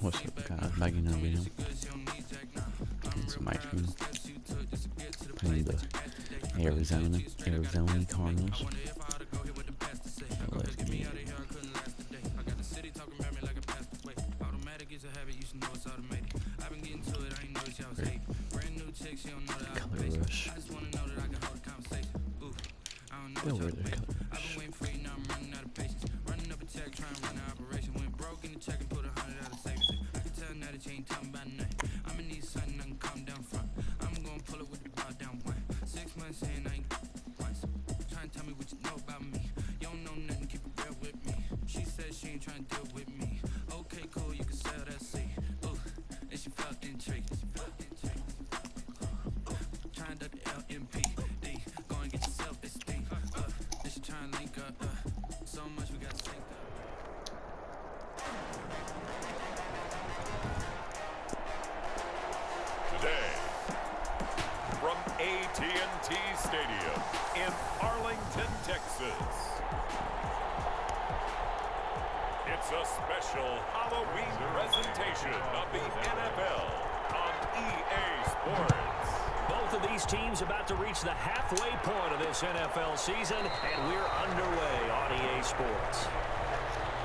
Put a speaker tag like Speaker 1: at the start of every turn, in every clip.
Speaker 1: What's up, guys? Bagging over here. Getting some ice cream. Playing the Arizona Cardinals. Let's give me color rush. Go over there, color rush.
Speaker 2: AT&T Stadium in Arlington, Texas. It's a special Halloween presentation of the NFL on EA Sports.
Speaker 3: Both of these teams about to reach the halfway point of this NFL season, and we're underway on EA Sports.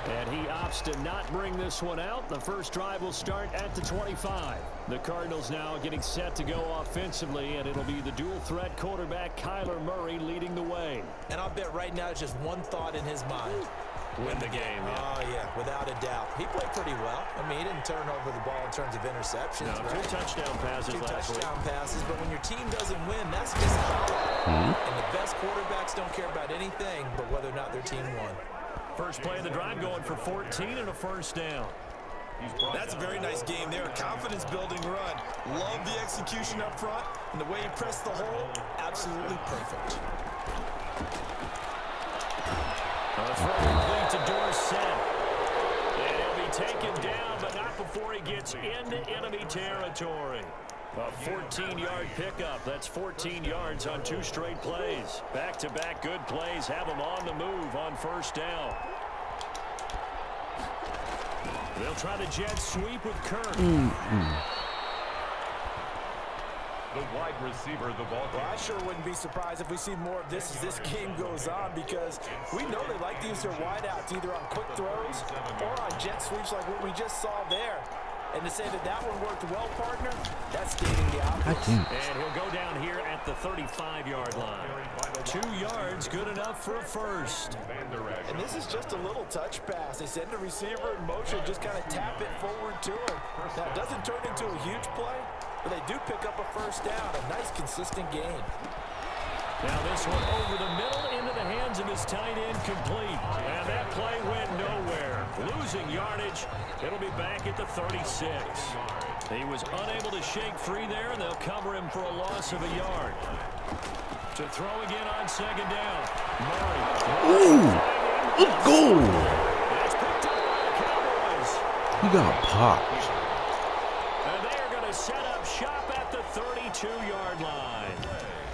Speaker 3: And he opts to not bring this one out. The first drive will start at the 25. The Cardinals now getting set to go offensively, and it'll be the dual-threat quarterback Kyler Murray leading the way.
Speaker 4: And I'll bet right now it's just one thought in his mind.
Speaker 3: Win the game. Yeah.
Speaker 4: Oh, yeah, without a doubt. He played pretty well. I mean, he didn't turn over the ball in terms of interceptions.
Speaker 3: No,
Speaker 4: right?
Speaker 3: 2 touchdown passes last week.
Speaker 4: 2 touchdown passes, but when your team doesn't win, that's disappointing. And the best quarterbacks don't care about anything but whether or not their team won.
Speaker 3: First play of the drive going for 14 and a first down.
Speaker 5: That's a very nice game there. Confidence-building run. Love the execution up front, and the way he pressed the hole, absolutely perfect.
Speaker 3: A throw complete to Dorsett. And he'll be taken down, but not before he gets into enemy territory. A 14-yard pickup. That's 14 yards on 2 straight plays. Back-to-back good plays have him on the move on first down. They'll try the jet sweep with Kirk.
Speaker 2: The wide receiver, the ball.
Speaker 4: Well, I sure wouldn't be surprised if we see more of this as this game goes on, because we know they like to use their wideouts either on quick throws or on jet sweeps like what we just saw there. And to say that that one worked well, partner, that's stating the obvious.
Speaker 3: And he'll go down here at the 35-yard line. 2 yards, good enough for a first.
Speaker 4: And this is just a little touch pass. They send the receiver in motion, just kind of tap it forward to him. Now, it doesn't turn into a huge play, but they do pick up a first down. A nice, consistent gain.
Speaker 3: Now this one over the middle into the hands of his tight end, complete. And that play went nowhere. Losing yardage. It'll be back at the 36. He was unable to shake free there, and they'll cover him for a loss of a yard. To throw again on second down. Murray.
Speaker 1: Ooh, good goal.
Speaker 3: That's picked up by the Cowboys.
Speaker 1: He got popped.
Speaker 3: And they are going to set up shop at the 32-yard line.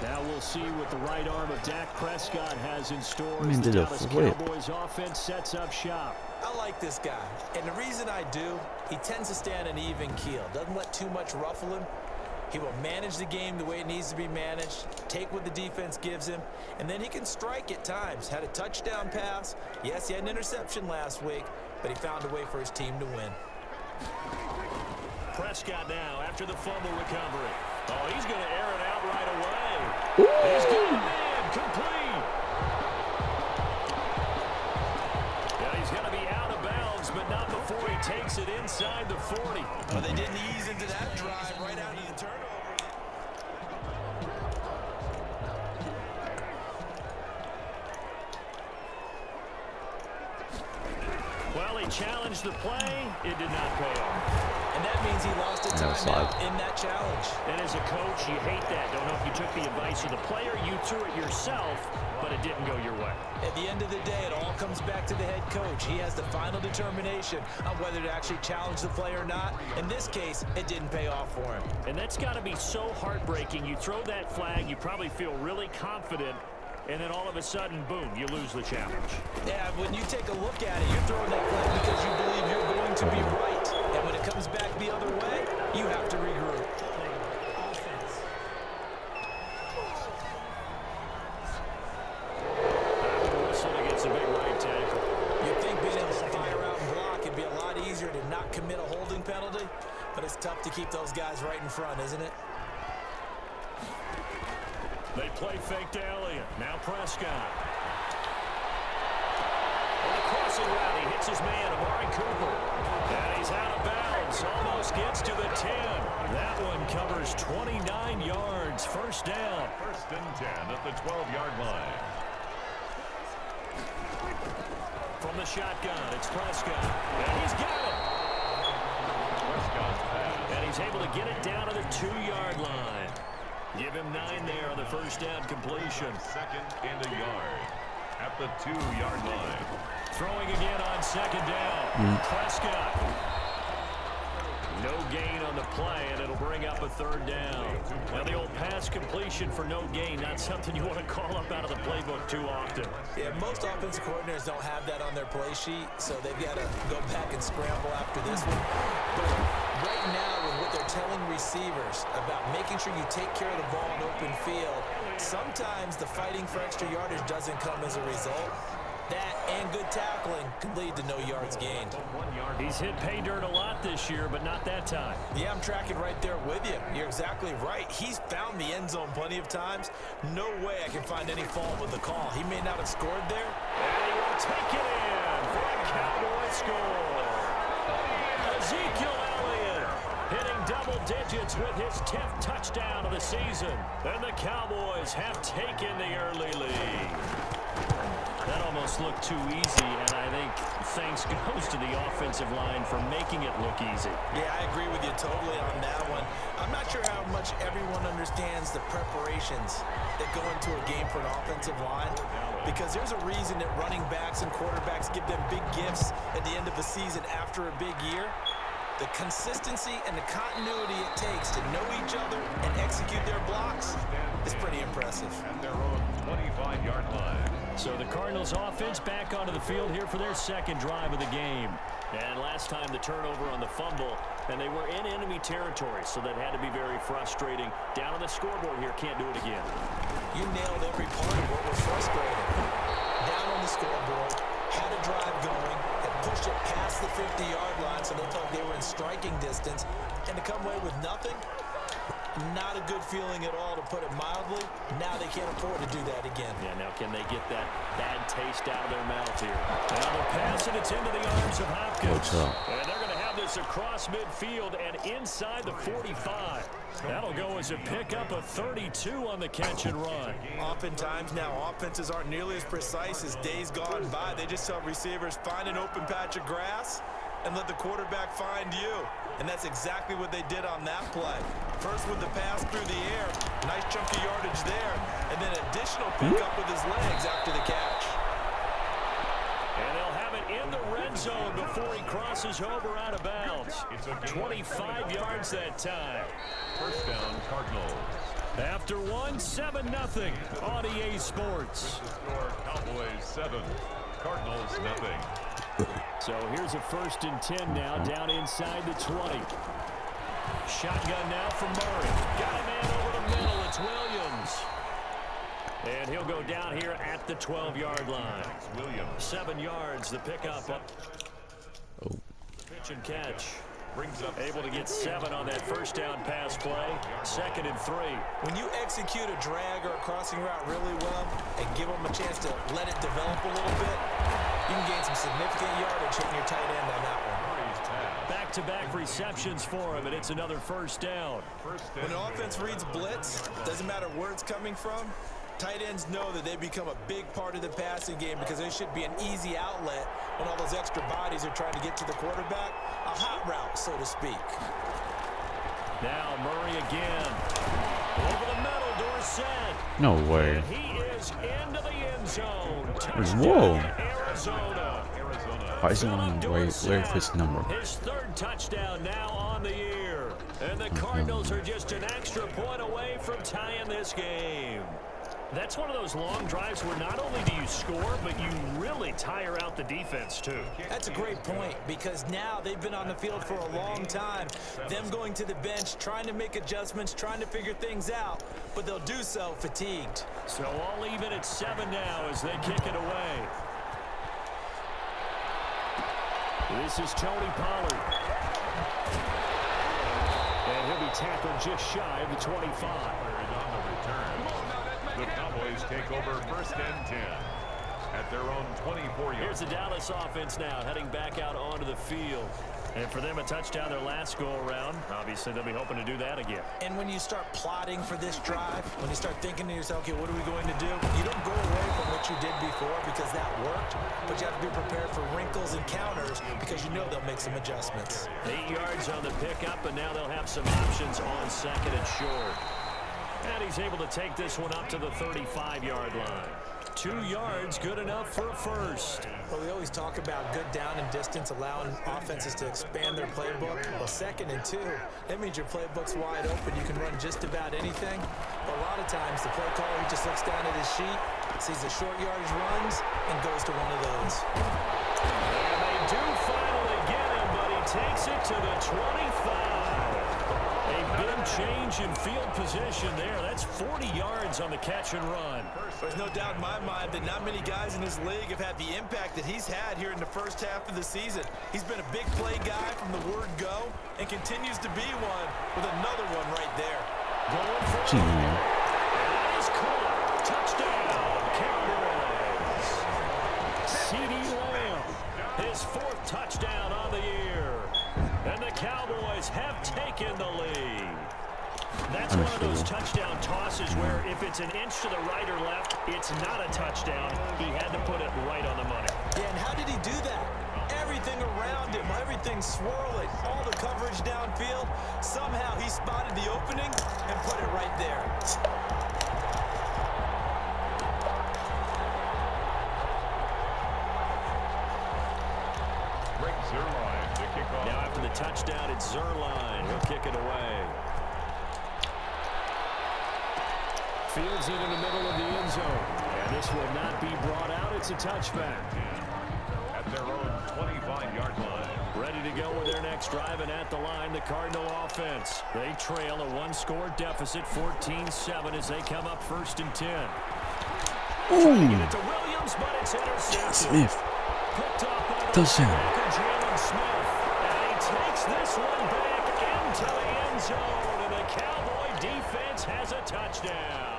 Speaker 3: Now we'll see what the right arm of Dak Prescott has in store as the Dallas Cowboys offense sets up shop.
Speaker 4: I like this guy, and the reason I do, he tends to stay on an even keel. Doesn't let too much ruffle him. He will manage the game the way it needs to be managed, take what the defense gives him, and then he can strike at times. Had a touchdown pass. Yes, he had an interception last week, but he found a way for his team to win.
Speaker 3: Prescott now after the fumble recovery. Oh, he's going to air it out right away. He's got a man complete. Yeah, he's going to be out of bounds, but not before he takes it inside the 40.
Speaker 5: Well, they didn't ease into that drive right out of the turnover.
Speaker 3: Well, he challenged the play. It did not pay off.
Speaker 4: And that means he lost a timeout in that challenge.
Speaker 3: And as a coach, you hate that. Don't know if you took the advice of the player, you threw it yourself, but it didn't go your way.
Speaker 4: At the end of the day, it all comes back to the head coach. He has the final determination on whether to actually challenge the play or not. In this case, it didn't pay off for him.
Speaker 3: And that's got to be so heartbreaking. You throw that flag, you probably feel really confident, and then all of a sudden, boom, you lose the challenge.
Speaker 4: Yeah, when you take a look at it, you're throwing that flag because you to be right. And when it comes back the other way, you have to regroup. Commit a holding penalty, but it's tough to keep those guys right in front, isn't it?
Speaker 3: They play fake to Elliott. Now Prescott. On the crossing route, he hits his man, Amari Cooper. And he's out of bounds. Almost gets to the 10. That one covers 29 yards. First down.
Speaker 2: First and 10 at the 12-yard line.
Speaker 3: From the shotgun, it's Prescott. And he's got it. And he's able to get it down to the 2-yard line. Give him 9 there on the first down completion.
Speaker 2: Second and a yard at the 2-yard line.
Speaker 3: Throwing again on second down. Prescott. No gain on the play, and it'll bring up a third down. Now the old pass completion for no gain, not something you want to call up out of the playbook too often.
Speaker 4: Yeah, most offensive coordinators don't have that on their play sheet, so they've got to go back and scramble after this one. But right now, with what they're telling receivers about making sure you take care of the ball in open field, sometimes the fighting for extra yardage doesn't come as a result. That and good tackling can lead to no yards gained.
Speaker 3: He's hit pay dirt a lot this year, but not that time.
Speaker 4: Yeah, I'm tracking right there with you. You're exactly right. He's found the end zone plenty of times. No way I can find any fault with the call. He may not have scored there.
Speaker 3: And he will take it in for a Cowboy score. Ezekiel Elliott hitting double digits with his 10th touchdown of the season. And the Cowboys have taken the early lead. That almost looked too easy, and I think thanks goes to the offensive line for making it look easy.
Speaker 4: Yeah, I agree with you totally on that one. I'm not sure how much everyone understands the preparations that go into a game for an offensive line, because there's a reason that running backs and quarterbacks give them big gifts at the end of the season after a big year. The consistency and the continuity it takes to know each other and execute their blocks is pretty impressive.
Speaker 2: At their own 25-yard line.
Speaker 3: So the Cardinals offense back onto the field here for their second drive of the game. And last time the turnover on the fumble, and they were in enemy territory, so that had to be very frustrating. Down on the scoreboard here, can't do it again.
Speaker 4: You nailed every part of what was frustrating. Down on the scoreboard, had a drive going, had pushed it past the 50-yard line so they felt they were in striking distance, and to come away with nothing, not a good feeling at all, to put it mildly. Now they can't afford to do that again.
Speaker 3: Yeah, now can they get that bad taste out of their mouth here? Now they're passing, it's into the arms of Hopkins.
Speaker 1: What's up?
Speaker 3: And they're going to have this across midfield and inside the 45. That'll go as a pickup of 32 on the catch and run.
Speaker 5: Oftentimes now, offenses aren't nearly as precise as days gone by. They just tell receivers, find an open patch of grass and let the quarterback find you. And that's exactly what they did on that play. First with the pass through the air, nice chunk of yardage there, and then additional pickup with his legs after the catch.
Speaker 3: And they'll have it in the red zone before he crosses over out of bounds. 25 yards that time.
Speaker 2: First down, Cardinals.
Speaker 3: After one, 7-0 on EA Sports.
Speaker 2: The score, Cowboys 7, Cardinals nothing.
Speaker 3: So here's a 1st and 10 now, down inside the 20. Shotgun now from Murray. Got a man over the middle. It's Williams. And he'll go down here at the 12-yard line.
Speaker 2: Williams.
Speaker 3: 7 yards, the pickup up. Pitch and catch.
Speaker 2: Brings up
Speaker 3: Able to get 7 on that first down pass play. 2nd and 3.
Speaker 4: When you execute a drag or a crossing route really well and give them a chance to let it develop a little bit, you can gain some significant yardage hitting your tight end on that one.
Speaker 3: Back-to-back receptions for him, and it's another first down.
Speaker 4: When an offense reads blitz, doesn't matter where it's coming from, tight ends know that they become a big part of the passing game because there should be an easy outlet when all those extra bodies are trying to get to the quarterback. A hot route, so to speak.
Speaker 3: Now Murray again. Over the middle, Dorsett.
Speaker 1: No way.
Speaker 3: And he is into the end zone.
Speaker 1: Whoa.
Speaker 3: Arizona.
Speaker 1: Why is it on the way? Where's his number?
Speaker 3: His 3rd touchdown now on the year. And the Cardinals are just an extra point away from tying this game. That's one of those long drives where not only do you score, but you really tire out the defense, too.
Speaker 4: That's a great point, because now they've been on the field for a long time. Them going to the bench, trying to make adjustments, trying to figure things out, but they'll do so fatigued.
Speaker 3: So all even at 7 now as they kick it away. This is Tony Pollard. And he'll be tackled just shy of the 25.
Speaker 2: On the return. The Cowboys take over 1st and 10 at their own 24 yards.
Speaker 3: Here's the Dallas offense now heading back out onto the field. And for them, a touchdown their last go-around. Obviously, they'll be hoping to do that again.
Speaker 4: And when you start plotting for this drive, when you start thinking to yourself, okay, what are we going to do? You don't go away from what you did before because that worked, but you have to be prepared for wrinkles and counters because you know they'll make some adjustments.
Speaker 3: 8 yards on the pickup, and now they'll have some options on 2nd and short. And he's able to take this one up to the 35-yard line. 2 yards, good enough for a first.
Speaker 4: Well, we always talk about good down and distance, allowing offenses to expand their playbook. Well, 2nd and 2, that means your playbook's wide open. You can run just about anything. But a lot of times, the play caller, he just looks down at his sheet, sees the short yardage runs, and goes to one of those.
Speaker 3: And they do finally get him, but he takes it to the 25. A big change in field position there. That's 40 yards on the catch and run.
Speaker 5: There's no doubt in my mind that not many guys in this league have had the impact that he's had here in the first half of the season. He's been a big play guy from the word go and continues to be one with another one right there.
Speaker 3: Going for it. That is caught. Touchdown, Cowboys. CeeDee Lamb, his 4th touchdown on the year. And the Cowboys have taken the lead. That's one of those touchdown tosses where if it's an inch to the right or left, it's not a touchdown. He had to put it right on the money.
Speaker 4: Yeah, and how did he do that? Everything around him, everything swirling, all the coverage downfield. Somehow he spotted the opening and put it right there.
Speaker 3: Now after the touchdown, it's Zerline. He'll kick it away. Fields it in the middle of the end zone. And this will not be brought out. It's a touchback.
Speaker 2: At their own 25-yard line.
Speaker 3: Ready to go with their next drive, and at the line, the Cardinal offense. They trail a 1-score deficit, 14-7, as they come up 1st and 10.
Speaker 1: Ooh.
Speaker 3: Get it to Williams, but it's intercepted.
Speaker 1: Smith.
Speaker 3: Picked up by the
Speaker 1: Touchdown.
Speaker 3: linebacker, Jalen Smith. And he takes this one back into the end zone, and the Cowboy defense has a touchdown.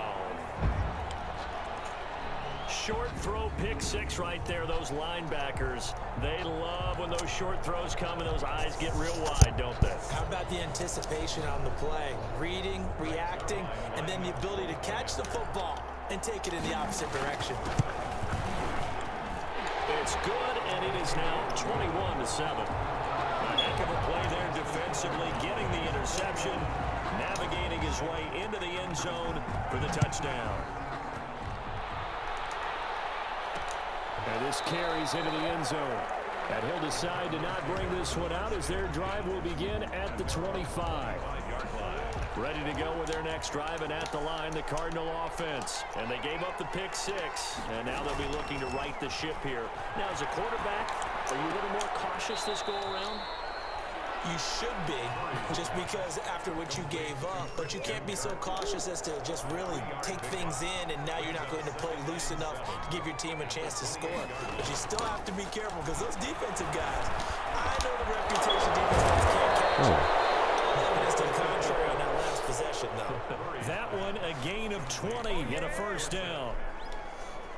Speaker 3: Short throw, pick 6 right there. Those linebackers, they love when those short throws come and those eyes get real wide, don't they?
Speaker 4: How about the anticipation on the play? Reading, reacting, and then the ability to catch the football and take it in the opposite direction.
Speaker 3: It's good, and it is now 21-7. A heck of a play there defensively, getting the interception, navigating his way into the end zone for the touchdown. And this carries into the end zone. And he'll decide to not bring this one out as their drive will begin at the 25. Ready to go with their next drive, and at the line, the Cardinal offense. And they gave up the pick 6, and now they'll be looking to right the ship here. Now, as a quarterback, are you a little more cautious this go-around?
Speaker 4: You should be, just because after what you gave up, but you can't be so cautious as to just really take things in, and now you're not going to play loose enough to give your team a chance to score. But you still have to be careful, because those defensive guys, I know the reputation defense guys can't catch. Evidence to the contrary on that last possession, though.
Speaker 3: That one, a gain of 20 and a 1st down.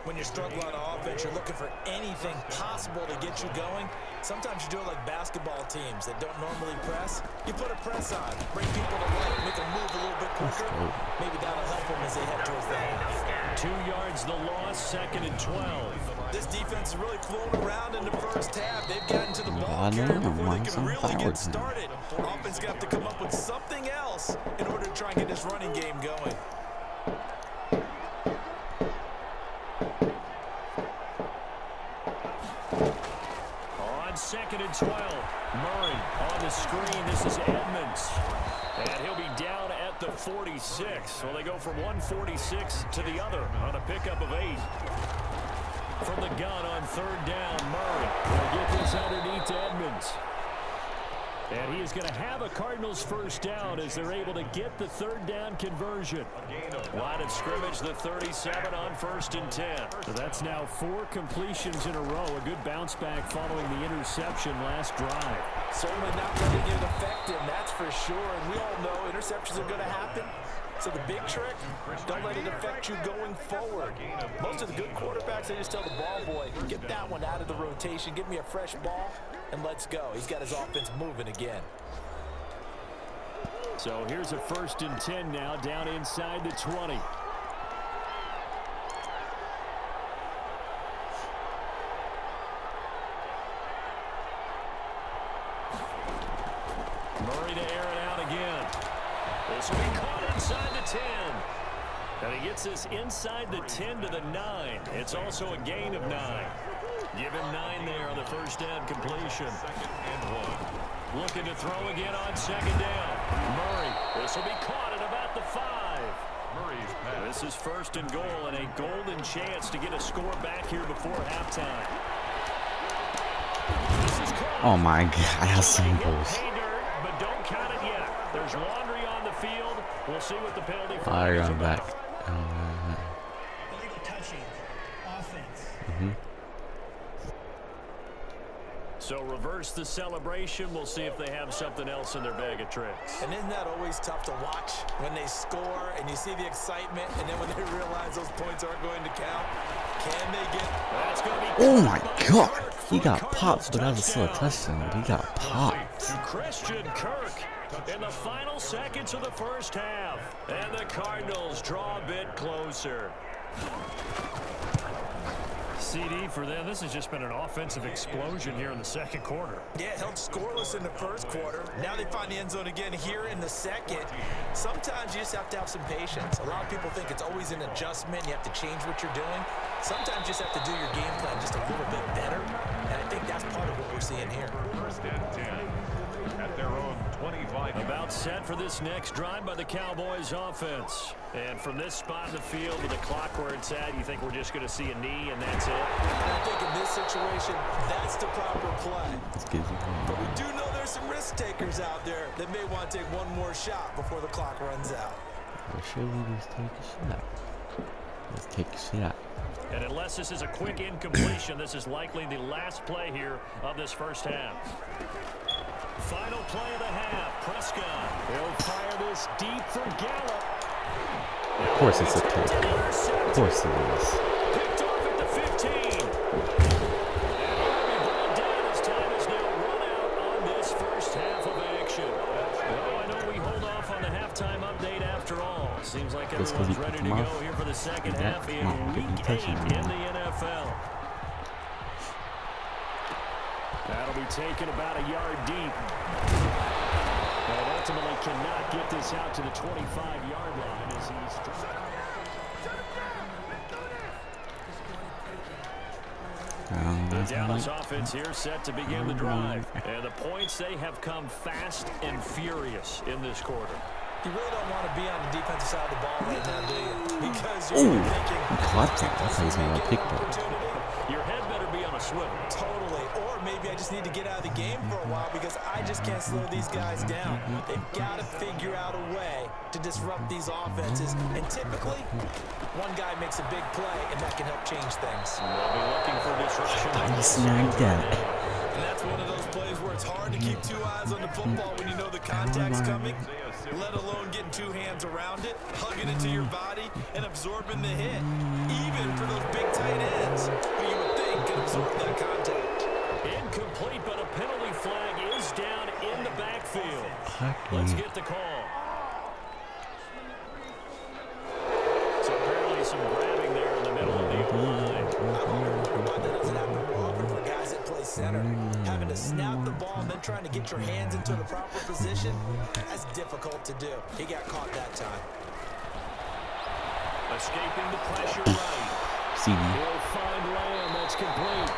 Speaker 4: When you're struggling on offense, you're looking for anything possible to get you going. Sometimes you do it like basketball teams that don't normally press. You put a press on, bring people to life, make them move a little bit quicker. Maybe that'll help them as they head towards the half.
Speaker 3: 2 yards the loss, 2nd and 12.
Speaker 4: This defense is really flown around in the first half. They've gotten to the ball carrier before they can really get started. Offense got to come up with something else in order to try and get this running game going.
Speaker 3: On 2nd and 12, Murray on the screen. This is Edmonds. And he'll be down at the 46. Well, they go from 146 to the other on a pickup of 8. From the gun on 3rd down, Murray will get this underneath to Edmonds. And he is going to have a Cardinals first down as they're able to get the 3rd down conversion. Line of scrimmage, the 37 on 1st and 10. So that's now 4 completions in a row. A good bounce back following the interception last drive.
Speaker 4: Certainly not letting it affect him, that's for sure. And we all know interceptions are going to happen. So the big trick, don't let it affect you going forward. Most of the good quarterbacks, they just tell the ball boy, get that one out of the rotation, give me a fresh ball, and let's go. He's got his offense moving again.
Speaker 3: So here's a 1st and 10 now, down inside the 20. Murray to air it out again. This will be caught inside the 10. And he gets this inside the 10 to the 9. It's also a gain of 9. Give him 9 there on the 1st down completion.
Speaker 2: 2nd and 1.
Speaker 3: Looking to throw again on 2nd down. Murray. This will be caught at about the 5.
Speaker 2: Murray's pass.
Speaker 3: This is 1st and goal and a golden chance to get a score back here before halftime. This is caught.
Speaker 1: Oh my God, how simple.
Speaker 3: But don't count it yet. There's laundry on the field. We'll see what the penalty
Speaker 1: Oh,
Speaker 3: flag
Speaker 1: you're
Speaker 3: is
Speaker 1: going
Speaker 3: about.
Speaker 1: back.
Speaker 6: Illegal touching. Offense.
Speaker 3: So reverse the celebration. We'll see if they have something else in their bag of tricks.
Speaker 4: And isn't that always tough to watch when they score and you see the excitement, and then when they realize those points aren't going to count? Can they get...
Speaker 3: That's going to be...
Speaker 1: Oh my God. He got popped, but that was still a touchdown. But he got popped.
Speaker 3: Christian Kirk in the final seconds of the 1st half. And the Cardinals draw a bit closer. CD for them. This has just been an offensive explosion here in the 2nd quarter.
Speaker 4: Yeah, held scoreless in the 1st quarter. Now they find the end zone again here in the 2nd. Sometimes you just have to have some patience. A lot of people think it's always an adjustment. You have to change what you're doing. Sometimes you just have to do your game plan just a little bit better. And I think that's part of what we're seeing here.
Speaker 2: 1st and 10 at their own 25.
Speaker 3: About set for this next drive by the Cowboys offense. And from this spot in the field with the clock where it's at, you think we're just going to see a knee and that's it?
Speaker 4: And I think in this situation, that's the proper play. But we do know there's some risk takers out there that may want to take one more shot before the clock runs out.
Speaker 1: Well, surely let's take a shot. Let's take a shot.
Speaker 3: And unless this is a quick incompletion, this is likely the last play here of this 1st half. Final play of the half. Prescott. He'll fire this deep for Gallup.
Speaker 1: Of course it's a pick. Of course it is.
Speaker 3: Picked off at the 15. And he'll be brought down as time is now run out on this 1st half of action. Well, I know we hold off on the halftime update after all. Seems like everyone's ready to go here for the 2nd half in Week 8 in the NFL. That'll be taken about a yard deep. But ultimately cannot get this out to the 25-yard line as he's... The Dallas offense here set to begin the drive. And the points, they have come fast and furious in this quarter.
Speaker 4: You really don't want to be on the defensive side of the ball right now, do you? Because you're thinking,
Speaker 1: caught that. That's how he's going to pick that.
Speaker 3: Your head better be on a swivel.
Speaker 4: Totally. Or maybe I just need to get out of the game for a while because I just can't slow these guys down. They've got to figure out a way to disrupt these offenses. And typically, one guy makes a big play, and that can help change things.
Speaker 3: They'll be looking for disruption.
Speaker 1: He snagged that.
Speaker 5: And that's one of those plays where it's hard to keep 2 eyes on the football when you know the contact's coming, let alone getting 2 hands around it, hugging it to your body, and absorbing the hit. Even for those big tight ends who you would think could absorb that contact.
Speaker 3: Incomplete, but a penalty flag is down in the backfield. Let's get the call. So apparently some grabbing there in the middle of the line.
Speaker 4: That doesn't happen more often for guys that play center. Having to snap the ball and then trying to get your hands into the proper position, that's difficult to do. He got caught that time.
Speaker 3: Escaping the pressure right. He'll find Lamb. That's complete.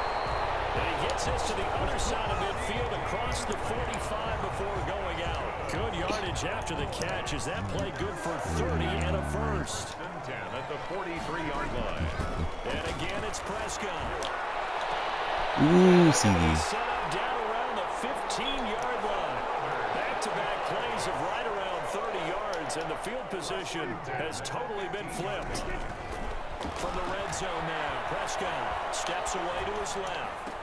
Speaker 3: And he gets this to the other side of midfield across the 45 before going out. Good yardage yardage after the catch. Is that play good for 30 and a first?
Speaker 2: 10 at the 43-yard line.
Speaker 3: And again, it's Prescott.
Speaker 1: Ooh, CD.
Speaker 3: Set up down around the 15-yard line. Back-to-back plays of right around 30 yards, and the field position has totally been flipped. From the red zone now, Prescott steps away to his left.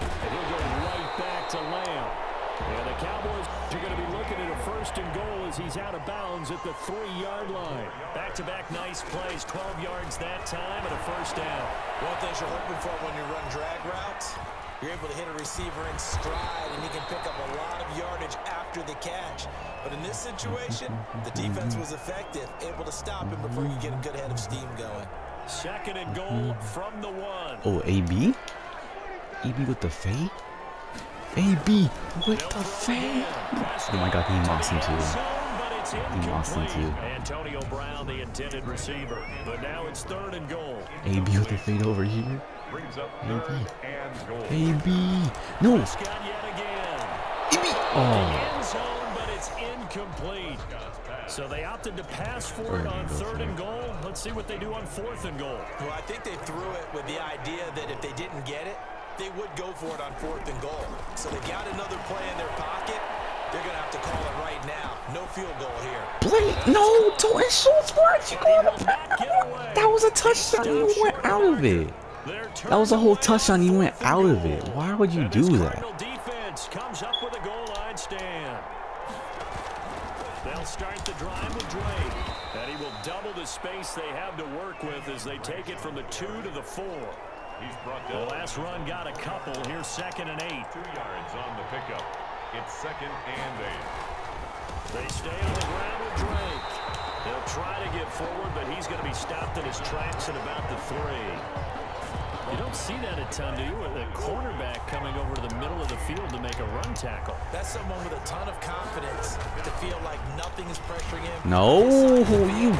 Speaker 3: And he'll go right back to Lamb. And the Cowboys are going to be looking at a first and goal as he's out of bounds at the 3-yard line. Back-to-back nice plays, 12 yards that time and a first down.
Speaker 4: One thing you're hoping for when you run drag routes, you're able to hit a receiver in stride, and he can pick up a lot of yardage after the catch. But in this situation, the defense was effective, able to stop him before you get a good head of steam going.
Speaker 3: Second and goal from the 1.
Speaker 1: Oh, AB? AB with the fade? AB with the fade? Oh my god, he lost him too. He lost him too.
Speaker 3: Antonio Brown, the intended receiver. But now it's third and goal.
Speaker 1: AB with the fade over here.
Speaker 2: Brings up
Speaker 1: AB.
Speaker 2: third and goal.
Speaker 1: AB. No.
Speaker 3: Scott yet again.
Speaker 1: AB. Oh.
Speaker 3: End zone, but it's incomplete. So they opted to pass for it on third and goal. Let's see what they do on fourth and goal.
Speaker 4: Well, I think they threw it with the idea that if they didn't get it, they would go for it on fourth and goal. So they got another play in their pocket. They're going to have to call it right now. No field goal here.
Speaker 1: Blake, no, Torrance Schultz, why you going to That was a touchdown. You went out of it. That was a whole touchdown. You went out of it. Why would you do that?
Speaker 3: Defense comes up with a goal line stand. They'll start the drive with Drake. And he will double the space they have to work with as they take it from the 2 to the 4.
Speaker 2: He's brought
Speaker 3: The
Speaker 2: down.
Speaker 3: last run got a couple. Here's second and 8.
Speaker 2: 2 yards on the pickup. It's second and 8.
Speaker 3: They stay on the ground with Drake. They'll try to get forward, but he's going to be stopped in his tracks at about the 3. You don't see that a ton, do you? With a quarterback coming over to the middle of the field to make a run tackle.
Speaker 4: That's someone with a ton of confidence to feel like nothing is pressuring him.
Speaker 1: No, you.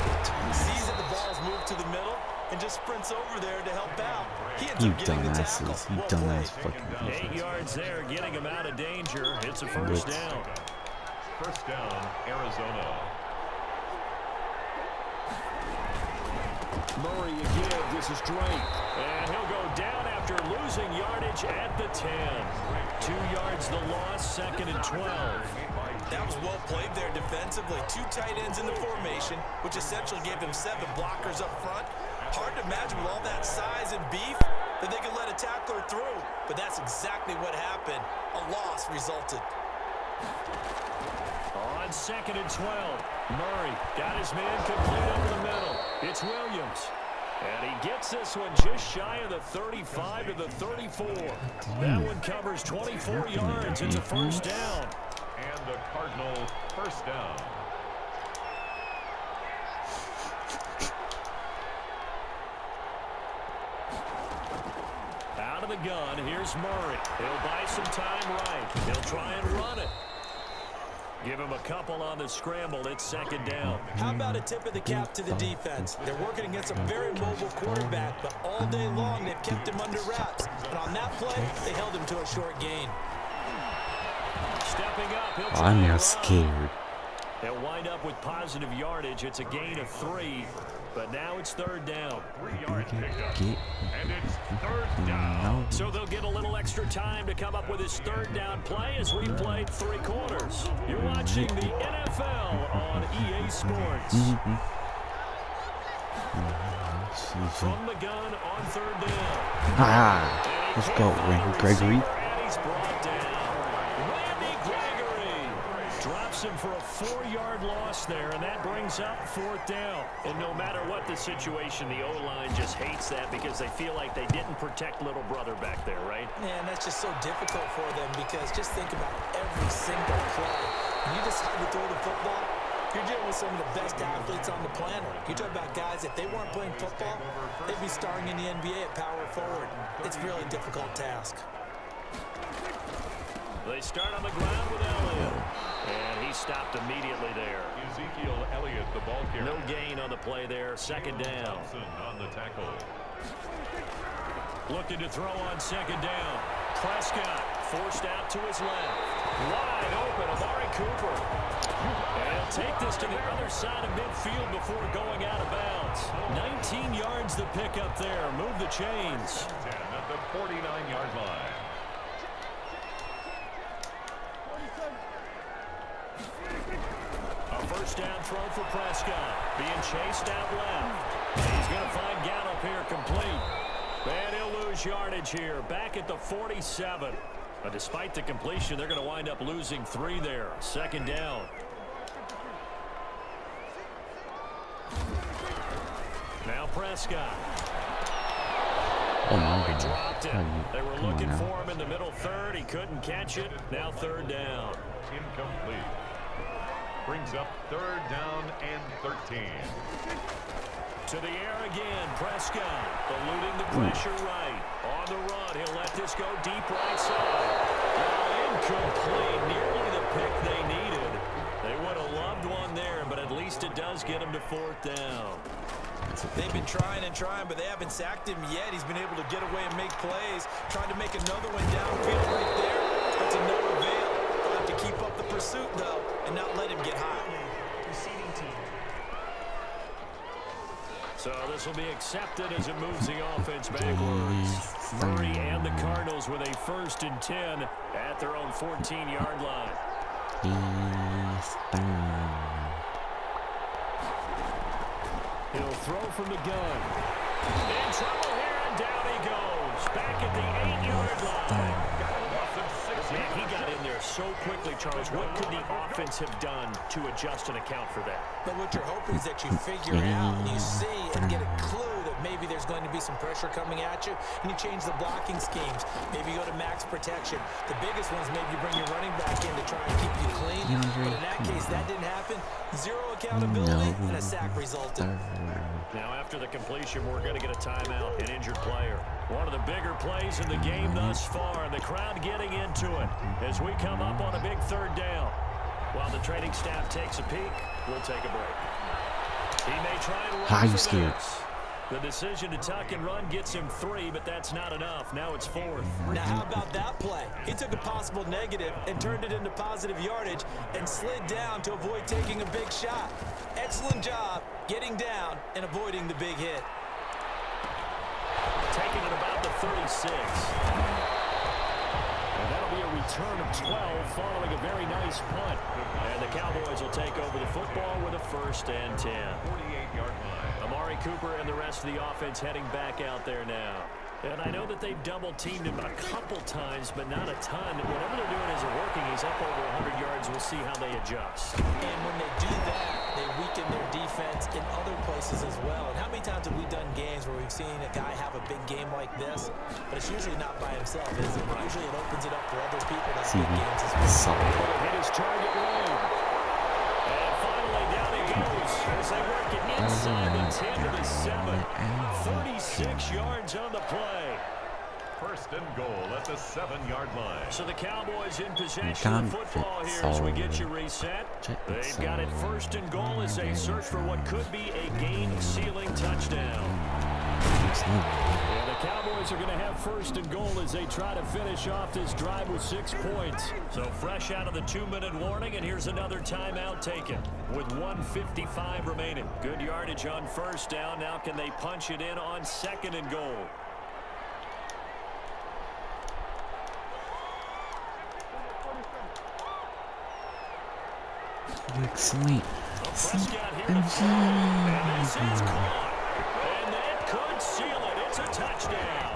Speaker 4: Sees that the ball's moved to the middle and just sprints over there to help out. He ends
Speaker 1: You
Speaker 4: up getting the tackle.
Speaker 1: dumbasses. You
Speaker 4: Well
Speaker 1: dumbass
Speaker 4: played.
Speaker 1: fucking
Speaker 3: 8
Speaker 1: defense.
Speaker 3: yards there, getting him out of danger. It's a first
Speaker 1: Blitz.
Speaker 3: down.
Speaker 2: First down, Arizona.
Speaker 3: Murray again. This is Drake. And he'll go down after losing yardage at the 10. 2 yards the loss, second and 12.
Speaker 4: That was well played there defensively. 2 tight ends in the formation, which essentially gave them 7 blockers up front. Hard to imagine with all that size and beef that they could let a tackler through. But that's exactly what happened. A loss resulted.
Speaker 3: On second and 12, Murray got his man complete over the middle. It's Williams. And he gets this one just shy of the 35 to the 34. That one covers 24 yards. It's a first down.
Speaker 2: And the Cardinals first down.
Speaker 3: Out of the gun, here's Murray. He'll buy some time right. He'll try and run it. Give him a couple on the scramble. It's second down.
Speaker 4: How about a tip of the cap to the defense? They're working against a very mobile quarterback, but all day long they've kept him under wraps. And on that play, they held him to a short gain.
Speaker 3: Stepping up, he'll try
Speaker 1: I'm
Speaker 3: and
Speaker 1: now
Speaker 3: run.
Speaker 1: scared.
Speaker 3: They'll wind up with positive yardage. It's a gain of 3, but now it's third down.
Speaker 2: 3-yard pickup.
Speaker 1: Get
Speaker 2: And it's third down.
Speaker 1: no.
Speaker 3: So they'll get a little extra time to come up with his third down play as we played 3 quarters. You're watching the NFL on EA Sports. From the gun on third down.
Speaker 1: Ah, let's go, Gregory.
Speaker 3: And he's brought down. Randy Gregory drops him for a 4-yard loss there, and that brings up fourth down. And no matter what the situation, the O-line just hates that because they feel like they didn't protect little brother back there, right?
Speaker 4: Man, that's just so difficult for them because just think about every single play. When you decide to throw the football, you're dealing with some of the best athletes on the planet. You talk about guys, if they weren't playing football, they'd be starring in the NBA at power forward. It's a really difficult task.
Speaker 3: They start on the ground with Elliott. And he stopped immediately there.
Speaker 2: Ezekiel Elliott, the ball carrier.
Speaker 3: No gain on the play there. Second down.
Speaker 2: Thompson on the tackle.
Speaker 3: Looking to throw on second down. Prescott forced out to his left. Wide open, Amari Cooper. And he'll take this to the other side of midfield before going out of bounds. 19 yards the pick up there. Move the chains.
Speaker 2: 10 at the 49-yard line.
Speaker 3: A first down throw for Prescott. Being chased out left. He's going to find Gallup here complete. And he'll lose yardage here. Back at the 47. But despite the completion, they're going to wind up losing 3 there. Second down. Now Prescott.
Speaker 1: Oh my
Speaker 3: He
Speaker 1: God.
Speaker 3: dropped it. They were
Speaker 1: Come on
Speaker 3: looking
Speaker 1: now.
Speaker 3: for him in the middle third. He couldn't catch it. Now third down.
Speaker 2: Incomplete. Brings up third down and 13.
Speaker 3: To the air again, Prescott eluding the pressure right. On the run, he'll let this go deep right side. Incomplete, nearly the pick they needed. They would have loved one there, but at least it does get them to fourth down.
Speaker 4: They've been trying and trying, but they haven't sacked him yet. He's been able to get away and make plays. Tried to make another one downfield right there, but to no avail. They'll have to keep up the pursuit, though, and not let him get high.
Speaker 6: Receiving team.
Speaker 3: So this will be accepted as it moves the offense backwards. Murray and the Cardinals with a 1st and 10 at their own 14-yard line. He'll throw from the gun. In trouble here, and down he goes. Back at the 8-yard line. Man, he got in there so quickly, Charles. What could the offense have done to adjust and account for that?
Speaker 4: But what you're hoping is that you figure out and you see and get a clue that maybe there's going to be some pressure coming at you, and you change the blocking schemes. Maybe you go to max protection. The biggest ones, maybe you bring your running back in to try and keep you clean. But in that case, that didn't happen. Zero accountability, and a sack resulted.
Speaker 3: Now, after the completion, we're going to get a timeout, an injured player. One of the bigger plays in the game thus far, and the crowd getting into it as we come up on a big third down. While the training staff takes a peek, we'll take a break. He may try and run.
Speaker 1: How you
Speaker 3: for
Speaker 1: scared?
Speaker 3: this. The decision to tuck and run gets him 3, but that's not enough. Now it's 4th.
Speaker 4: Now, how about that play? He took a possible negative and turned it into positive yardage and slid down to avoid taking a big shot. Excellent job getting down and avoiding the big hit.
Speaker 3: Taking it about the 36. And that'll be a return of 12 following a very nice punt. And the Cowboys will take over the football with a 1st and 10.
Speaker 2: 48-yard line.
Speaker 3: Amari Cooper and the rest of the offense heading back out there now. And I know that they've double-teamed him a couple times, but not a ton. Whatever they're doing isn't working. He's up over 100 yards. We'll see how they adjust.
Speaker 4: And when they do that, they weaken their defense in other places as well. And how many times have we done games where we've seen a guy have a big game like this, but it's usually not by himself, is it? Usually it opens it up for other people to have big games as well.
Speaker 3: Hit his target lane. And finally down he goes as they work it inside the 10 to the 7. 36 yards on the play.
Speaker 2: 1st and goal at the 7-yard line.
Speaker 3: So the Cowboys in possession of football here as we get you reset. They've got it 1st and goal as they search for what could be a game-sealing touchdown. And the Cowboys are going to have 1st and goal as they try to finish off this drive with 6 points. So fresh out of the 2-minute warning, and here's another timeout taken with 1:55 remaining. Good yardage on 1st down. Now can they punch it in on 2nd and goal?
Speaker 1: Sweet.
Speaker 3: Prescott here to throw, and this is caught. And that could seal it. It's a touchdown.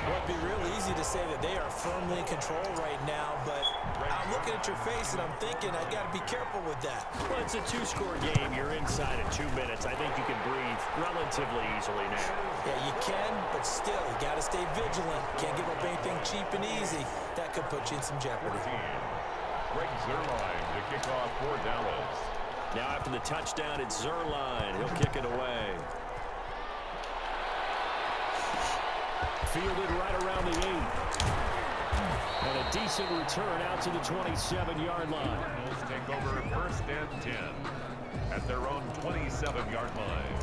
Speaker 4: Well, it'd be real easy to say that they are firmly in control right now, but I'm looking at your face and I'm thinking I got to be careful with that.
Speaker 3: Well, it's a 2-score game. You're inside in 2 minutes. I think you can breathe relatively easily now.
Speaker 4: Yeah, you can, but still, you got to stay vigilant. Can't give up anything cheap and easy. That could put you in some jeopardy.
Speaker 2: Greg Zuerlein to kick off for Dallas.
Speaker 3: Now after the touchdown, it's Zuerlein. He'll kick it away. Fielded right around the 8. And a decent return out to the 27-yard line.
Speaker 2: Cardinals take over 1st and 10 at their own 27-yard line.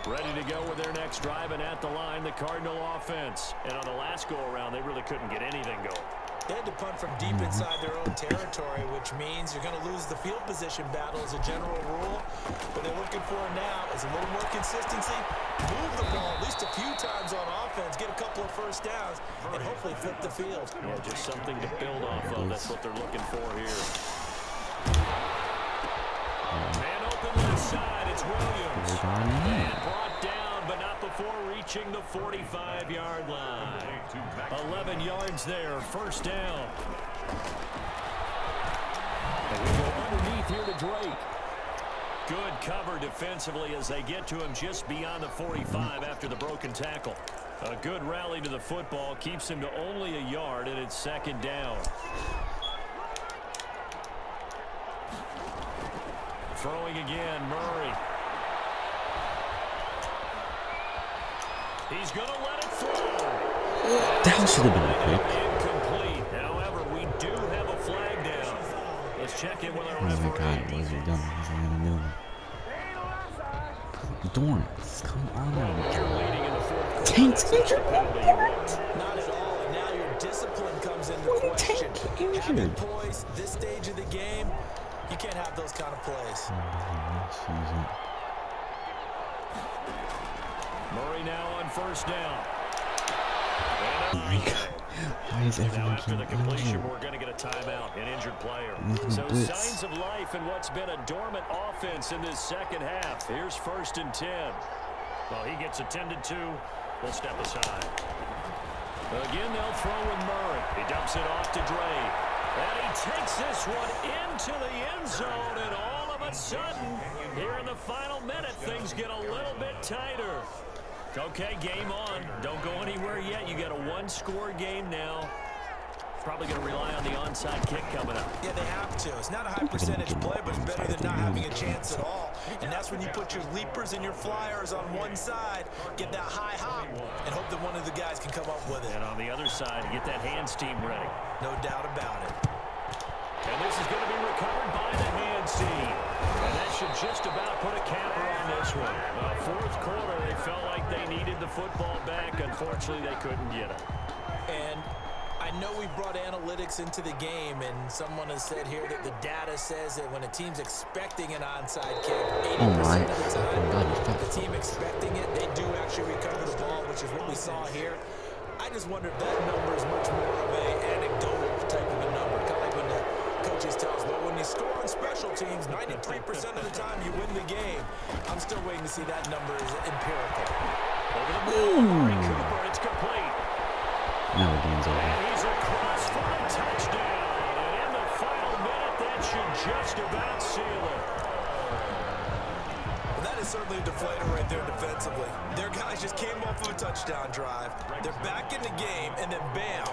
Speaker 3: Ready to go with their next drive, and at the line, the Cardinal offense. And on the last go-around, they really couldn't get anything going.
Speaker 4: They had to punt from deep inside their own territory. which means you're going to lose the field position battle as a general rule. What they're looking for now is a little more consistency, move the ball at least a few times on offense, get a couple of first downs, and hopefully flip the field.
Speaker 3: Yeah, just something to build off of. That's what they're looking for here. Man open left side. It's Williams. And brought down, but not before reaching the 45-yard line. 11 yards there. First down. And we go underneath here to Drake. Good cover defensively as they get to him just beyond the 45 after the broken tackle. A good rally to the football keeps him to only a yard, and it's second down. Throwing again, Murray. He's going to let it through.
Speaker 1: That should have been a pick.
Speaker 3: Incomplete. However, we do have a flag down. Let's check in with our
Speaker 1: Oh my
Speaker 3: referee.
Speaker 1: God, what is he doing? He's in the middle. Dorrance, come on. Tank's injured.
Speaker 4: Not at all, and now your discipline comes into question. Having poise, this stage of the game, you can't have those kind of plays.
Speaker 3: Murray now on first down.
Speaker 1: Oh my God. Why is
Speaker 3: Now
Speaker 1: everyone
Speaker 3: after the
Speaker 1: getting
Speaker 3: completion,
Speaker 1: injured?
Speaker 3: we're going to get a timeout, an injured player.
Speaker 1: Nothing
Speaker 3: So
Speaker 1: blitz.
Speaker 3: signs of life in what's been a dormant offense in this second half. Here's 1st and 10. Well, he gets attended to. We'll step aside. Again, they'll throw with Murray. He dumps it off to Dre. And he takes this one into the end zone, and all of a sudden, here in the final minute, things get a little bit tighter. Okay, game on. Don't go anywhere yet. You got a one-score game now. Probably going to rely on the onside kick coming up.
Speaker 4: Yeah, they have to. It's not a high percentage play, but it's better than not having a chance at all. And that's when you put your leapers and your flyers on one side, get that high hop, and hope that one of the guys can come up with it.
Speaker 3: And on the other side, get that hands team ready.
Speaker 4: No doubt about it.
Speaker 3: And this is going to be recovered by the hands team. And that should just about put a capper on this one. Fourth quarter, they felt like they needed the football back. Unfortunately, they couldn't get it.
Speaker 4: And I know we brought analytics into the game, and someone has said here that the data says that when a team's expecting an onside kick, 80% of the time, the team expecting it, they do actually recover the ball, which is what we saw here. I just wonder if that number is much more of an anecdotal type of a number, kind of like when the coaches tell us, well, when you score on special teams, 93% of the time you win the game. I'm still waiting to see that number is empirical.
Speaker 3: Over the middle, Murray Cooper, it's complete.
Speaker 1: Now the game's over.
Speaker 3: And he's across for a touchdown. And in the final minute, that should just about seal it.
Speaker 4: Well, that is certainly a deflator right there defensively. Their guys just came off of a touchdown drive. They're back in the game, and then bam,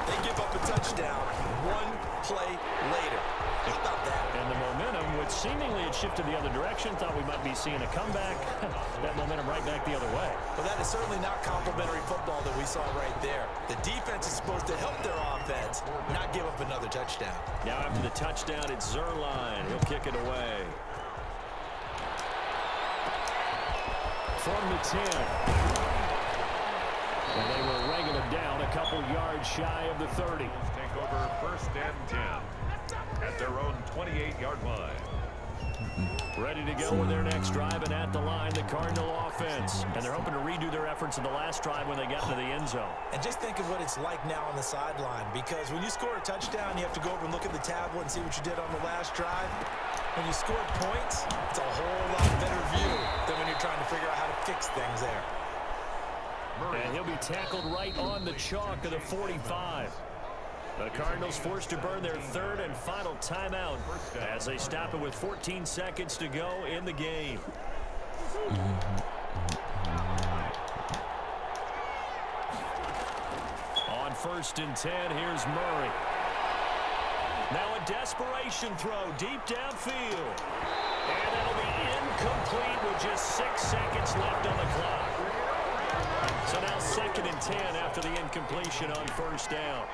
Speaker 4: they give up a touchdown one play later. How about that?
Speaker 3: And the momentum, which seemingly had shifted the other direction, thought we might be seeing a comeback. That momentum right back the other way.
Speaker 4: Well, that is certainly not complimentary football that we saw right there. The defense is supposed to help their offense, not give up another touchdown.
Speaker 3: Now after the touchdown, it's Zerline. He'll kick it away. From the 10. And they will wrangle it down a couple yards shy of the 30.
Speaker 2: Take over 1st and 10 at their own 28-yard line.
Speaker 3: Ready to go with their next drive, and at the line, the Cardinal offense. And they're hoping to redo their efforts in the last drive when they got into the end zone.
Speaker 4: And just think of what it's like now on the sideline, because when you score a touchdown, you have to go over and look at the tablet and see what you did on the last drive. When you scored points, it's a whole lot better view than when you're trying to figure out how to fix things there.
Speaker 3: And he'll be tackled right on the chalk of the 45. The Cardinals forced to burn their 3rd and final timeout as they stop it with 14 seconds to go in the game. On 1st and 10, here's Murray. Now a desperation throw deep downfield. And that'll be incomplete with just 6 seconds left on the clock. So now 2nd and 10 after the incompletion on 1st down.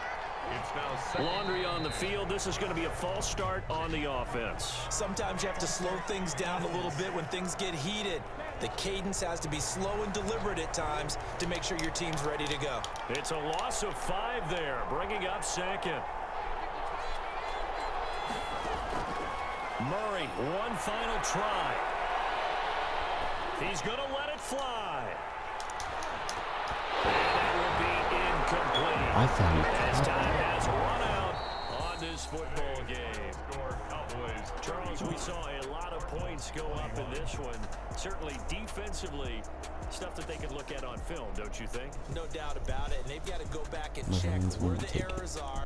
Speaker 2: It's now
Speaker 3: Laundry on the field. This is going to be a false start on the offense.
Speaker 4: Sometimes you have to slow things down a little bit when things get heated. The cadence has to be slow and deliberate at times to make sure your team's ready to go.
Speaker 3: It's a loss of 5 there, bringing up 2nd. Murray, one final try. He's going to let it fly. And that will be incomplete.
Speaker 1: I thought he
Speaker 3: As
Speaker 1: caught
Speaker 3: time
Speaker 1: that.
Speaker 3: has run out on this football game.
Speaker 2: Score Cowboys.
Speaker 3: Charles, we saw a lot of points go up in this one. Certainly defensively, stuff that they could look at on film, don't you think?
Speaker 4: No doubt about it. And they've got to go back and
Speaker 1: Well, that
Speaker 4: check
Speaker 1: means we
Speaker 4: where
Speaker 1: won't
Speaker 4: the
Speaker 1: take it.
Speaker 4: errors are.